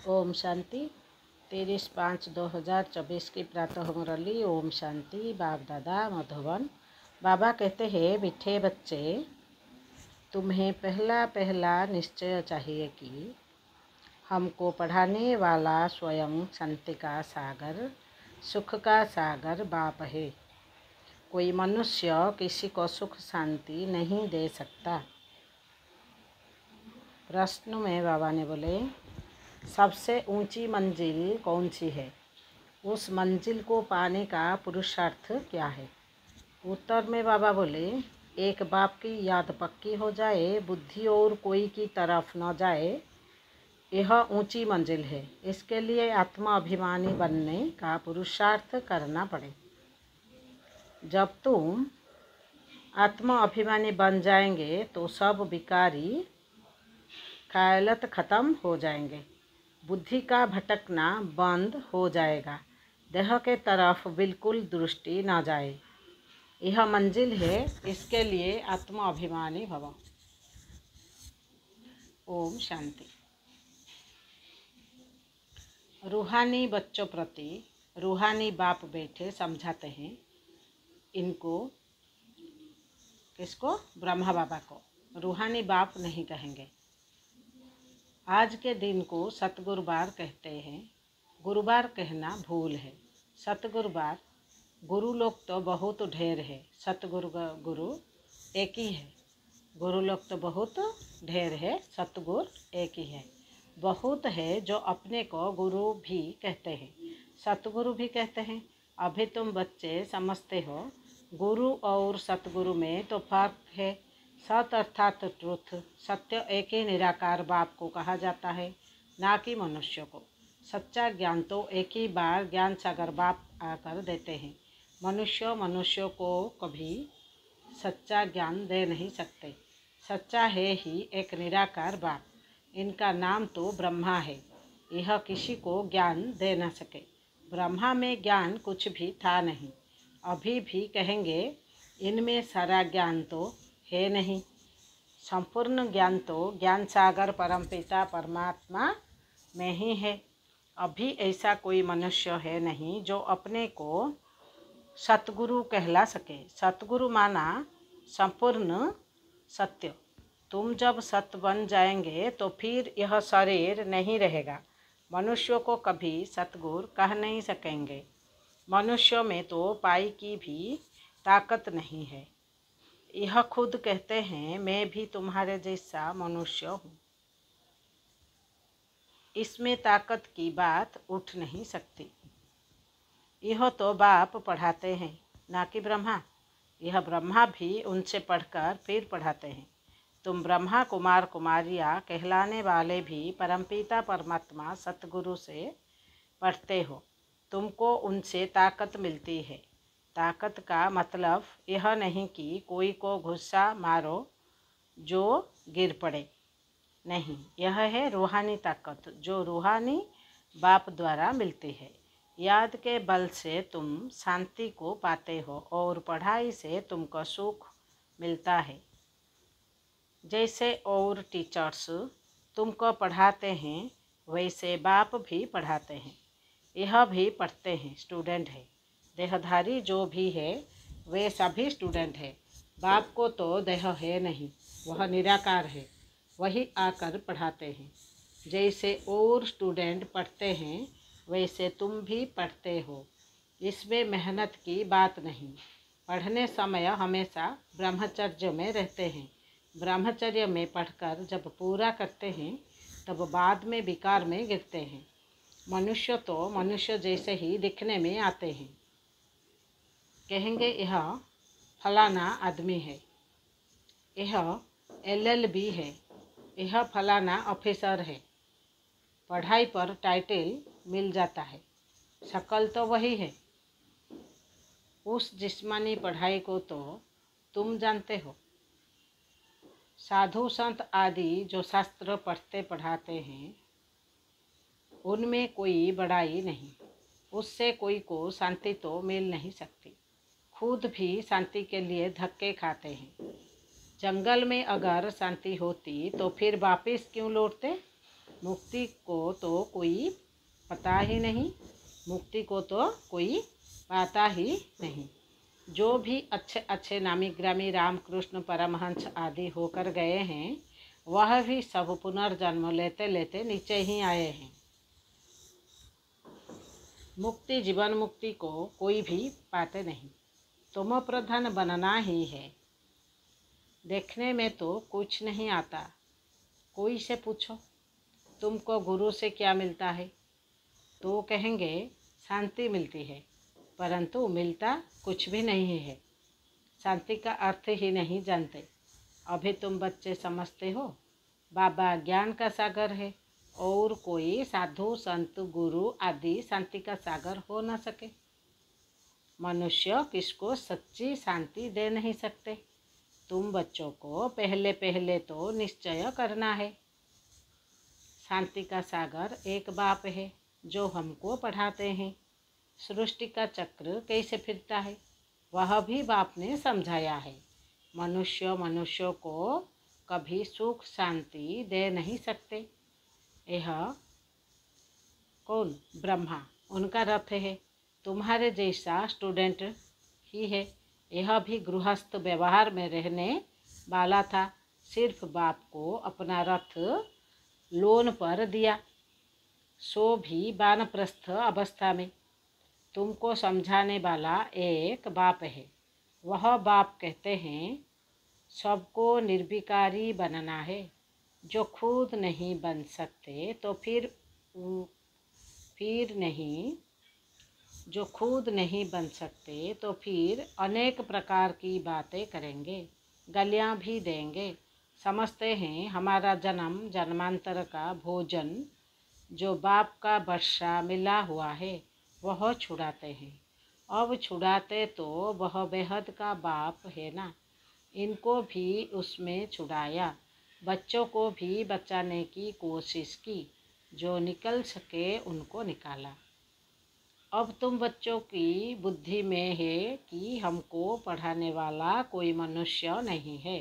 ओम शांति। 23/5/2024 की प्रातः मुरली। ओम शांति। बाप दादा मधुबन। बाबा कहते हैं, मीठे बच्चे, तुम्हें पहला पहला निश्चय चाहिए कि हमको पढ़ाने वाला स्वयं शांति का सागर, सुख का सागर बाप है। कोई मनुष्य किसी को सुख शांति नहीं दे सकता। प्रश्न में बाबा ने बोले, सबसे ऊंची मंजिल कौन सी है? उस मंजिल को पाने का पुरुषार्थ क्या है? उत्तर में बाबा बोले, एक बाप की याद पक्की हो जाए, बुद्धि और कोई की तरफ न जाए, यह ऊंची मंजिल है। इसके लिए आत्मा अभिमानी बनने का पुरुषार्थ करना पड़े। जब तुम आत्मा अभिमानी बन जाएंगे तो सब विकारी कायलत खत्म हो जाएंगे। बुद्धि का भटकना बंद हो जाएगा। देह के तरफ बिल्कुल दृष्टि न जाए। यह मंजिल है। इसके लिए आत्मा अभिमानी भव। ओम शांति। रूहानी बच्चों प्रति रूहानी बाप बैठे समझाते हैं। इनको किसको? ब्रह्मा बाबा को रूहानी बाप नहीं कहेंगे। आज के दिन को सतगुरुवार कहते हैं। गुरुवार कहना भूल है। सतगुरुवार। गुरु लोग तो बहुत ढेर है, गुरु एक ही है। गुरु लोग तो बहुत ढेर है, सतगुरु एक ही है। बहुत है जो अपने को गुरु भी कहते हैं, सतगुरु भी कहते हैं। अभी तुम बच्चे समझते हो गुरु और सतगुरु में तो फर्क है। सत अर्थात ट्रुथ, सत्य एक ही निराकार बाप को कहा जाता है, ना कि मनुष्य को। सच्चा ज्ञान तो एक ही बार ज्ञान सागर बाप आकर देते हैं। मनुष्य को कभी सच्चा ज्ञान दे नहीं सकते। सच्चा है ही एक निराकार बाप। इनका नाम तो ब्रह्मा है। यह किसी को ज्ञान दे न सके। ब्रह्मा में ज्ञान कुछ भी था नहीं। अभी भी कहेंगे इनमें सारा ज्ञान तो है नहीं। संपूर्ण ज्ञान तो ज्ञान सागर परमपिता परमात्मा में ही है। अभी ऐसा कोई मनुष्य है नहीं जो अपने को सतगुरु कहला सके। सतगुरु माना संपूर्ण सत्य। तुम जब सत बन जाएंगे तो फिर यह शरीर नहीं रहेगा। मनुष्यों को कभी सतगुरु कह नहीं सकेंगे। मनुष्यों में तो पाई की भी ताकत नहीं है। यह खुद कहते हैं, मैं भी तुम्हारे जैसा मनुष्य हूँ। इसमें ताकत की बात उठ नहीं सकती। यह तो बाप पढ़ाते हैं, ना कि ब्रह्मा। यह ब्रह्मा भी उनसे पढ़कर फिर पढ़ाते हैं। तुम ब्रह्मा कुमार कुमारियाँ कहलाने वाले भी परमपिता परमात्मा सतगुरु से पढ़ते हो। तुमको उनसे ताकत मिलती है। ताकत का मतलब यह नहीं कि कोई को गुस्सा मारो जो गिर पड़े। नहीं, यह है रूहानी ताकत जो रूहानी बाप द्वारा मिलती है। याद के बल से तुम शांति को पाते हो और पढ़ाई से तुमको सुख मिलता है। जैसे और टीचर्स तुमको पढ़ाते हैं वैसे बाप भी पढ़ाते हैं। यह भी पढ़ते हैं, स्टूडेंट है। देहधारी जो भी है वे सभी स्टूडेंट है। बाप को तो देह है नहीं, वह निराकार है। वही आकर पढ़ाते हैं। जैसे और स्टूडेंट पढ़ते हैं वैसे तुम भी पढ़ते हो। इसमें मेहनत की बात नहीं। पढ़ने समय हमेशा ब्रह्मचर्य में रहते हैं। ब्रह्मचर्य में पढ़कर जब पूरा करते हैं तब बाद में विकार में गिरते हैं। मनुष्य तो मनुष्य जैसे ही दिखने में आते हैं। कहेंगे यह फलाना आदमी है, यह LLB है, यह फलाना ऑफिसर है। पढ़ाई पर टाइटल मिल जाता है, शक्ल तो वही है। उस जिस्मानी पढ़ाई को तो तुम जानते हो। साधु संत आदि जो शास्त्र पढ़ते पढ़ाते हैं उनमें कोई बड़ाई नहीं। उससे कोई को शांति तो मिल नहीं सकती। खुद भी शांति के लिए धक्के खाते हैं। जंगल में अगर शांति होती तो फिर वापस क्यों लौटते? मुक्ति को तो कोई पता ही नहीं, मुक्ति को तो कोई पाता ही नहीं। जो भी अच्छे अच्छे नामी ग्रामी रामकृष्ण परमहंस आदि होकर गए हैं, वह भी सब पुनर्जन्म लेते लेते नीचे ही आए हैं। मुक्ति जीवन मुक्ति को कोई भी पाते नहीं, तुम प्रधान बनना ही है। देखने में तो कुछ नहीं आता, कोई से पूछो तुमको गुरु से क्या मिलता है, तो कहेंगे शांति मिलती है, परंतु मिलता कुछ भी नहीं है। शांति का अर्थ ही नहीं जानते। अभी तुम बच्चे समझते हो बाबा ज्ञान का सागर है और कोई साधु संत गुरु आदि शांति का सागर हो न सके। मनुष्य किसको सच्ची शांति दे नहीं सकते। तुम बच्चों को पहले पहले तो निश्चय करना है। शांति का सागर एक बाप है जो हमको पढ़ाते हैं। सृष्टि का चक्र कैसे फिरता है वह भी बाप ने समझाया है। मनुष्यों को कभी सुख शांति दे नहीं सकते। यह कौन? ब्रह्मा, उनका रथ है। तुम्हारे जैसा स्टूडेंट ही है। यह भी गृहस्थ व्यवहार में रहने वाला था, सिर्फ बाप को अपना रथ लोन पर दिया, सो भी वानप्रस्थ अवस्था में। तुमको समझाने वाला एक बाप है। वह बाप कहते हैं सबको निर्विकारी बनना है। जो खुद नहीं बन सकते तो फिर अनेक प्रकार की बातें करेंगे, गालियाँ भी देंगे। समझते हैं हमारा जन्म जन्मांतर का भोजन जो बाप का वर्षा मिला हुआ है वह छुड़ाते हैं। अब छुड़ाते तो वह बेहद का बाप है ना, इनको भी उसमें छुड़ाया। बच्चों को भी बचाने की कोशिश की, जो निकल सके उनको निकाला। अब तुम बच्चों की बुद्धि में है कि हमको पढ़ाने वाला कोई मनुष्य नहीं है।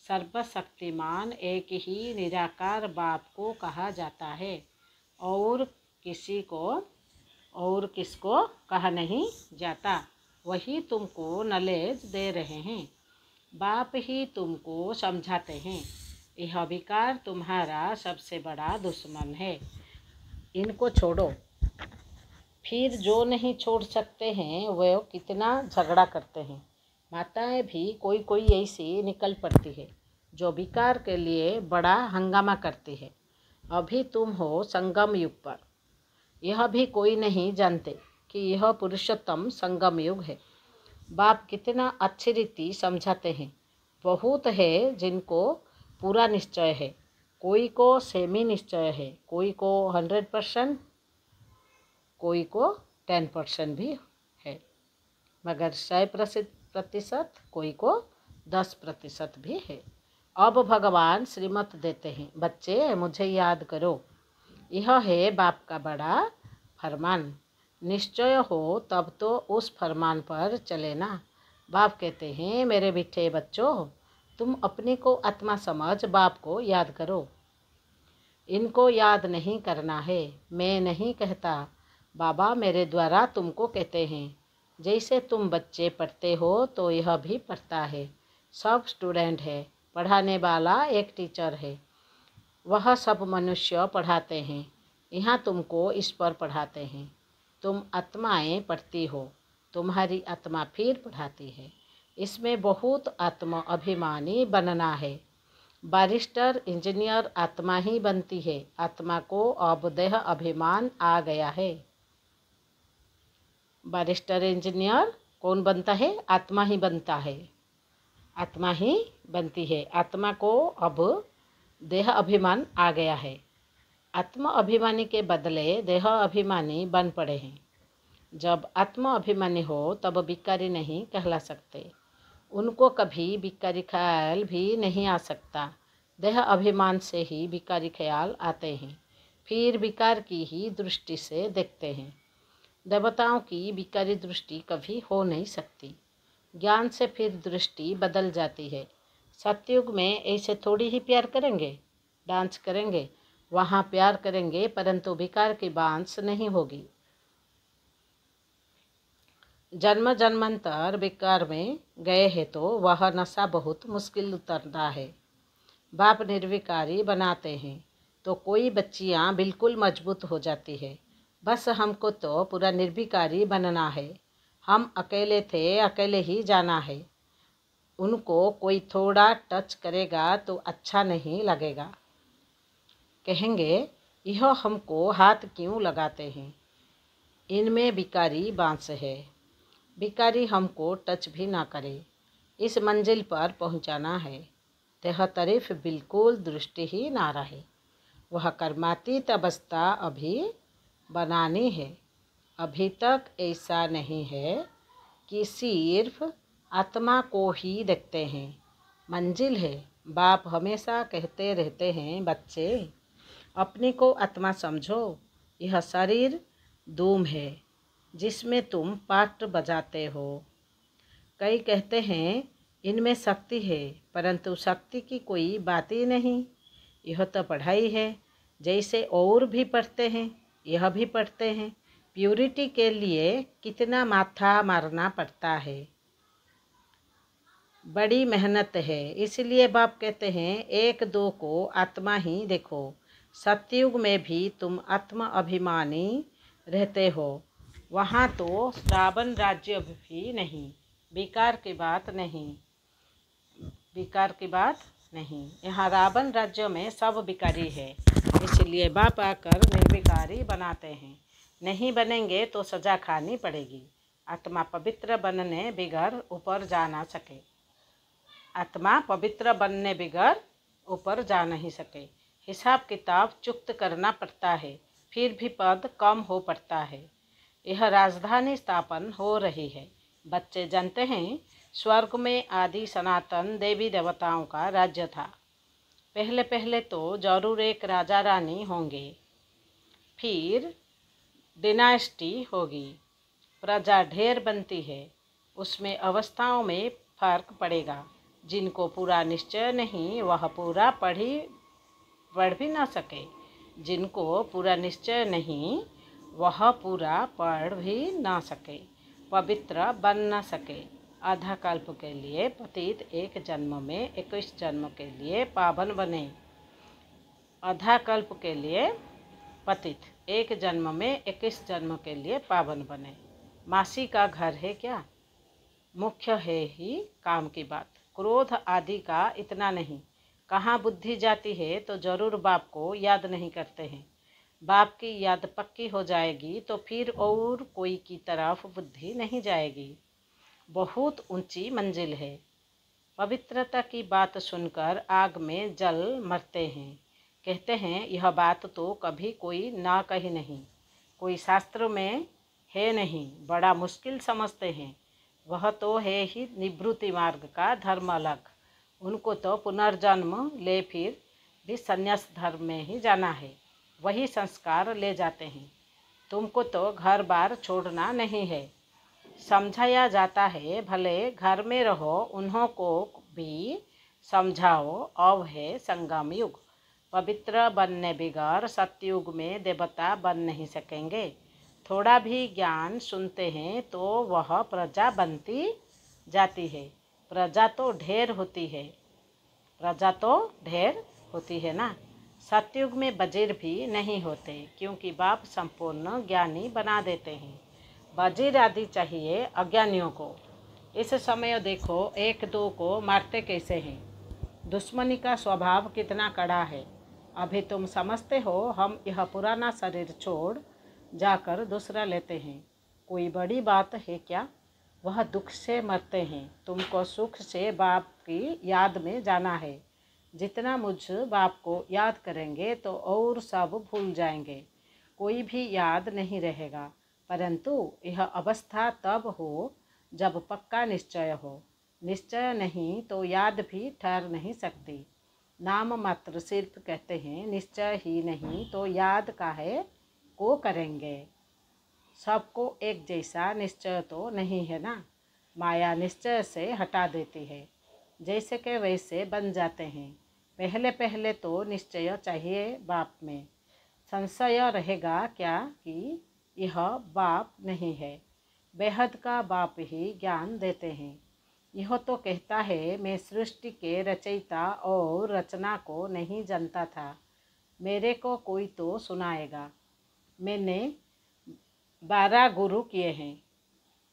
सर्वशक्तिमान एक ही निराकार बाप को कहा जाता है और किसको कहा नहीं जाता। वही तुमको नॉलेज दे रहे हैं, बाप ही तुमको समझाते हैं। यह विकार तुम्हारा सबसे बड़ा दुश्मन है, इनको छोड़ो। फिर जो नहीं छोड़ सकते हैं वे कितना झगड़ा करते हैं। माताएं भी कोई कोई ऐसी निकल पड़ती है जो विकार के लिए बड़ा हंगामा करती है। अभी तुम हो संगम युग पर। यह भी कोई नहीं जानते कि यह पुरुषोत्तम संगम युग है। बाप कितना अच्छी रीति समझाते हैं। बहुत है जिनको पूरा निश्चय है, कोई को सेमी निश्चय है, कोई को 100%, कोई को 10% भी है, मगर 100%, कोई को 10% भी है। अब भगवान श्रीमत देते हैं, बच्चे मुझे याद करो। यह है बाप का बड़ा फरमान। निश्चय हो तब तो उस फरमान पर चले ना। बाप कहते हैं मेरे बिट्ठे बच्चों, तुम अपने को आत्मा समझ बाप को याद करो। इनको याद नहीं करना है। मैं नहीं कहता, बाबा मेरे द्वारा तुमको कहते हैं। जैसे तुम बच्चे पढ़ते हो तो यह भी पढ़ता है। सब स्टूडेंट है, पढ़ाने वाला एक टीचर है। वह सब मनुष्य पढ़ाते हैं। यहाँ तुमको ईश्वर पढ़ाते हैं। तुम आत्माएं पढ़ती हो, तुम्हारी आत्मा फिर पढ़ाती है। इसमें बहुत आत्म अभिमानी बनना है। बैरिस्टर इंजीनियर आत्मा ही बनती है। आत्मा को अब देह अभिमान आ गया है। बैरिस्टर इंजीनियर कौन बनता है? आत्मा ही बनता है, आत्मा ही बनती है। आत्मा को अब देह अभिमान आ गया है। आत्म अभिमानी के बदले देह अभिमानी बन पड़े हैं। जब आत्म अभिमानी हो तब भिखारी नहीं कहला सकते। उनको कभी भिखारी ख्याल भी नहीं आ सकता। देह अभिमान से ही भिखारी ख्याल आते हैं, फिर विकार की ही दृष्टि से देखते हैं। देवताओं की भिखारी दृष्टि कभी हो नहीं सकती। ज्ञान से फिर दृष्टि बदल जाती है। सतयुग में ऐसे थोड़ी ही प्यार करेंगे, डांस करेंगे। वहाँ प्यार करेंगे परंतु विकार की बांस नहीं होगी। जन्म जन्मांतर विकार में गए हैं तो वह नशा बहुत मुश्किल उतरता है। बाप निर्विकारी बनाते हैं तो कोई बच्चियाँ बिल्कुल मजबूत हो जाती है। बस हमको तो पूरा निर्विकारी बनना है। हम अकेले थे, अकेले ही जाना है। उनको कोई थोड़ा टच करेगा तो अच्छा नहीं लगेगा। कहेंगे यह हमको हाथ क्यों लगाते हैं, इनमें विकारी बांस है। भिखारी हमको टच भी ना करे। इस मंजिल पर पहुंचाना है। तेह तारीफ बिल्कुल दृष्टि ही ना रहे। वह कर्मातीत अवस्था अभी बनानी है। अभी तक ऐसा नहीं है कि सिर्फ आत्मा को ही देखते हैं। मंजिल है। बाप हमेशा कहते रहते हैं, बच्चे अपने को आत्मा समझो। यह शरीर धूम है जिसमें तुम पाट बजाते हो। कई कहते हैं इनमें शक्ति है, परंतु शक्ति की कोई बात ही नहीं। यह तो पढ़ाई है। जैसे और भी पढ़ते हैं, यह भी पढ़ते हैं। प्यूरिटी के लिए कितना माथा मारना पड़ता है, बड़ी मेहनत है। इसलिए बाप कहते हैं एक दो को आत्मा ही देखो। सतयुग में भी तुम आत्मा अभिमानी रहते हो। वहाँ तो रावण राज्य भी नहीं। विकार की बात नहीं, विकार की बात नहीं। यहाँ रावण राज्य में सब विकारी है। इसलिए बाप आकर निर्विकारी बनाते हैं। नहीं बनेंगे तो सजा खानी पड़ेगी। आत्मा पवित्र बनने बिगर ऊपर जा ना सके। आत्मा पवित्र बनने बिगर ऊपर जा नहीं सके। हिसाब किताब चुक्त करना पड़ता है, फिर भी पद कम हो पड़ता है। यह राजधानी स्थापन हो रही है। बच्चे जानते हैं स्वर्ग में आदि सनातन देवी देवताओं का राज्य था। पहले पहले तो जरूर एक राजा रानी होंगे, फिर डिनास्टी होगी, प्रजा ढेर बनती है। उसमें अवस्थाओं में फर्क पड़ेगा। जिनको पूरा निश्चय नहीं वह पूरा पढ़ भी ना सके। जिनको पूरा निश्चय नहीं वह पूरा पढ़ भी ना सके, पवित्र बन ना सके। आधा कल्प के लिए पतित एक जन्म में 21 जन्म के लिए पावन बने। आधा कल्प के लिए पतित एक जन्म में 21 जन्म के लिए पावन बने। मासी का घर है क्या? मुख्य है ही काम की बात। क्रोध आदि का इतना नहीं। कहाँ बुद्धि जाती है तो जरूर बाप को याद नहीं करते हैं। बाप की याद पक्की हो जाएगी तो फिर और कोई की तरफ बुद्धि नहीं जाएगी। बहुत ऊंची मंजिल है। पवित्रता की बात सुनकर आग में जल मरते हैं। कहते हैं यह बात तो कभी कोई ना कही नहीं, कोई शास्त्र में है नहीं, बड़ा मुश्किल समझते हैं। वह तो है ही निवृत्ति मार्ग का धर्म अलग। उनको तो पुनर्जन्म ले फिर भी संन्यास धर्म में ही जाना है, वही संस्कार ले जाते हैं। तुमको तो घर बार छोड़ना नहीं है। समझाया जाता है भले घर में रहो, उन्हों को भी समझाओ। अब है संगम युग। पवित्र बनने बिगड़ सतयुग में देवता बन नहीं सकेंगे। थोड़ा भी ज्ञान सुनते हैं तो वह प्रजा बनती जाती है। प्रजा तो ढेर होती है, प्रजा तो ढेर होती है ना। सतयुग में वजीर भी नहीं होते, क्योंकि बाप संपूर्ण ज्ञानी बना देते हैं। वजीर आदि चाहिए अज्ञानियों को। इस समय देखो एक दो को मारते कैसे हैं। दुश्मनी का स्वभाव कितना कड़ा है। अभी तुम समझते हो हम यह पुराना शरीर छोड़ जाकर दूसरा लेते हैं, कोई बड़ी बात है क्या? वह दुख से मरते हैं। तुमको सुख से बाप की याद में जाना है। जितना मुझ बाप को याद करेंगे तो और सब भूल जाएंगे, कोई भी याद नहीं रहेगा। परंतु यह अवस्था तब हो जब पक्का निश्चय हो। निश्चय नहीं तो याद भी ठहर नहीं सकती। नाम मात्र सिर्फ कहते हैं, निश्चय ही नहीं तो याद काहे को करेंगे। सबको एक जैसा निश्चय तो नहीं है ना। माया निश्चय से हटा देती है, जैसे के वैसे बन जाते हैं। पहले पहले तो निश्चय चाहिए बाप में। संशय रहेगा क्या कि यह बाप नहीं है, बेहद का बाप ही ज्ञान देते हैं। यह तो कहता है मैं सृष्टि के रचयिता और रचना को नहीं जानता था, मेरे को कोई तो सुनाएगा। मैंने 12 गुरु किए हैं,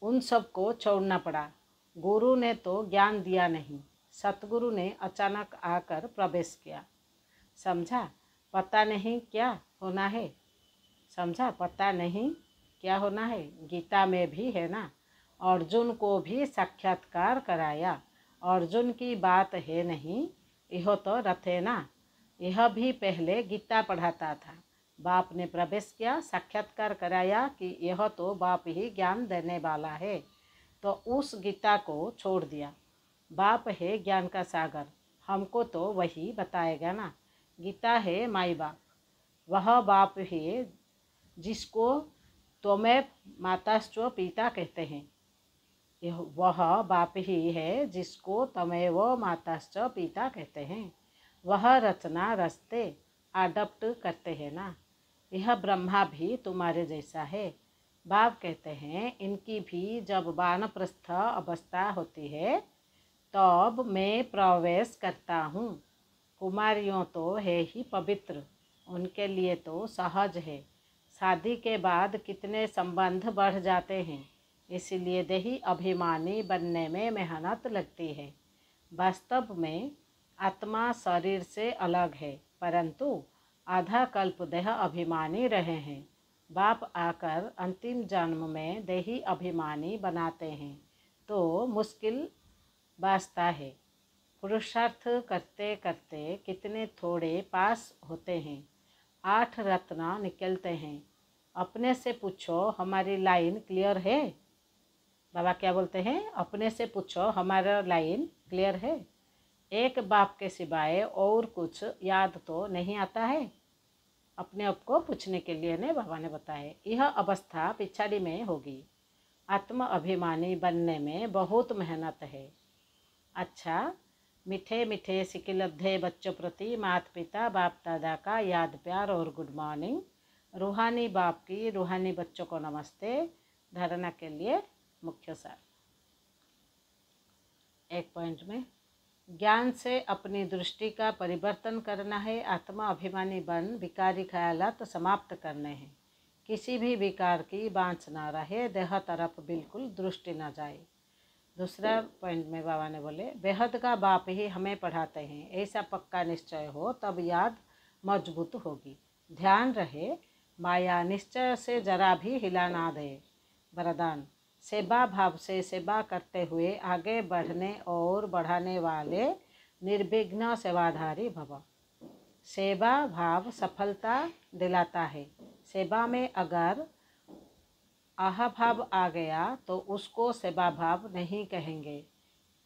उन सबको छोड़ना पड़ा। गुरु ने तो ज्ञान दिया नहीं, सतगुरु ने अचानक आकर प्रवेश किया। समझा? पता नहीं क्या होना है। समझा? पता नहीं क्या होना है। गीता में भी है ना, अर्जुन को भी साक्षात्कार कराया। अर्जुन की बात है नहीं, यह तो रथ है ना। यह भी पहले गीता पढ़ाता था, बाप ने प्रवेश किया, साक्षात्कार कराया कि यह तो बाप ही ज्ञान देने वाला है, तो उस गीता को छोड़ दिया। बाप है ज्ञान का सागर, हमको तो वही बताएगा ना। गीता है माई बाप, वह बाप है जिसको त्वमेव माताश्च पिता कहते हैं। वह बाप ही है जिसको त्वमेव माताश्च पिता कहते हैं। वह रचना रचते अडप्ट करते हैं ना। यह ब्रह्मा भी तुम्हारे जैसा है। बाप कहते हैं इनकी भी जब वानप्रस्थ अवस्था होती है तब मैं प्रवेश करता हूँ। कुमारियों तो है ही पवित्र, उनके लिए तो सहज है। शादी के बाद कितने संबंध बढ़ जाते हैं, इसलिए देही अभिमानी बनने में मेहनत लगती है। वास्तव में आत्मा शरीर से अलग है, परंतु आधा कल्प देह अभिमानी रहे हैं। बाप आकर अंतिम जन्म में देही अभिमानी बनाते हैं तो मुश्किल वास्ता है। पुरुषार्थ करते करते कितने थोड़े पास होते हैं, 8 रत्न निकलते हैं। अपने से पूछो हमारी लाइन क्लियर है। बाबा क्या बोलते हैं? अपने से पूछो हमारा लाइन क्लियर है। एक बाप के सिवाय और कुछ याद तो नहीं आता है। अपने आप को पूछने के लिए ने बाबा ने बताया, यह अवस्था पिछाड़ी में होगी। आत्म अभिमानी बनने में बहुत मेहनत है। अच्छा, मीठे मीठे सिकिलब्धे बच्चों प्रति माता पिता बाप दादा का याद प्यार और गुड मॉर्निंग। रूहानी बाप की रूहानी बच्चों को नमस्ते। धारणा के लिए मुख्य सार। 1 पॉइंट में ज्ञान से अपनी दृष्टि का परिवर्तन करना है। आत्मा अभिमानी बन विकारी ख्यालात समाप्त करने हैं। किसी भी विकार की बाँच ना रहे, देह तरफ बिल्कुल दृष्टि न जाए। दूसरा पॉइंट में बाबा ने बोले बेहद का बाप ही हमें पढ़ाते हैं, ऐसा पक्का निश्चय हो तब याद मजबूत होगी। ध्यान रहे माया निश्चय से जरा भी हिला ना दे। वरदान, सेवा भाव से सेवा करते हुए आगे बढ़ने और बढ़ाने वाले निर्विघ्न सेवाधारी भव। सेवा भाव सफलता दिलाता है। सेवा में अगर अहभाव आ गया तो उसको सेवा भाव नहीं कहेंगे।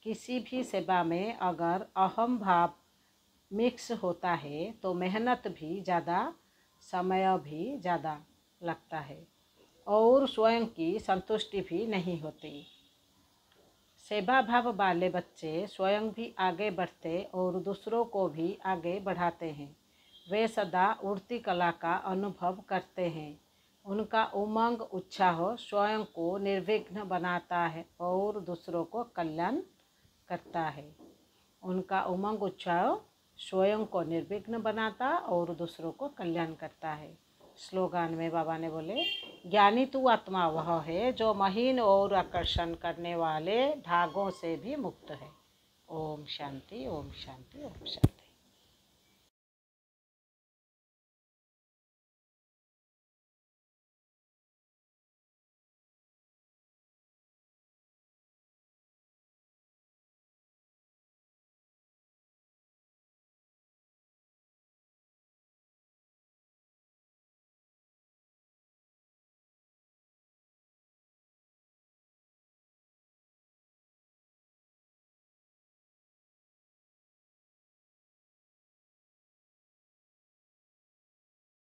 किसी भी सेवा में अगर अहम भाव मिक्स होता है तो मेहनत भी ज़्यादा, समय भी ज़्यादा लगता है और स्वयं की संतुष्टि भी नहीं होती। सेवा भाव वाले बच्चे स्वयं भी आगे बढ़ते और दूसरों को भी आगे बढ़ाते हैं। वे सदा उड़ती कला का अनुभव करते हैं। उनका उमंग उत्साह स्वयं को निर्विघ्न बनाता है और दूसरों को कल्याण करता है। उनका उमंग उत्साह स्वयं को निर्विघ्न बनाता और दूसरों को कल्याण करता है। स्लोगान में बाबा ने बोले ज्ञानी तू आत्मा वह है जो महीन और आकर्षण करने वाले धागों से भी मुक्त है। ओम शांति, ओम शांति, ओम शांति।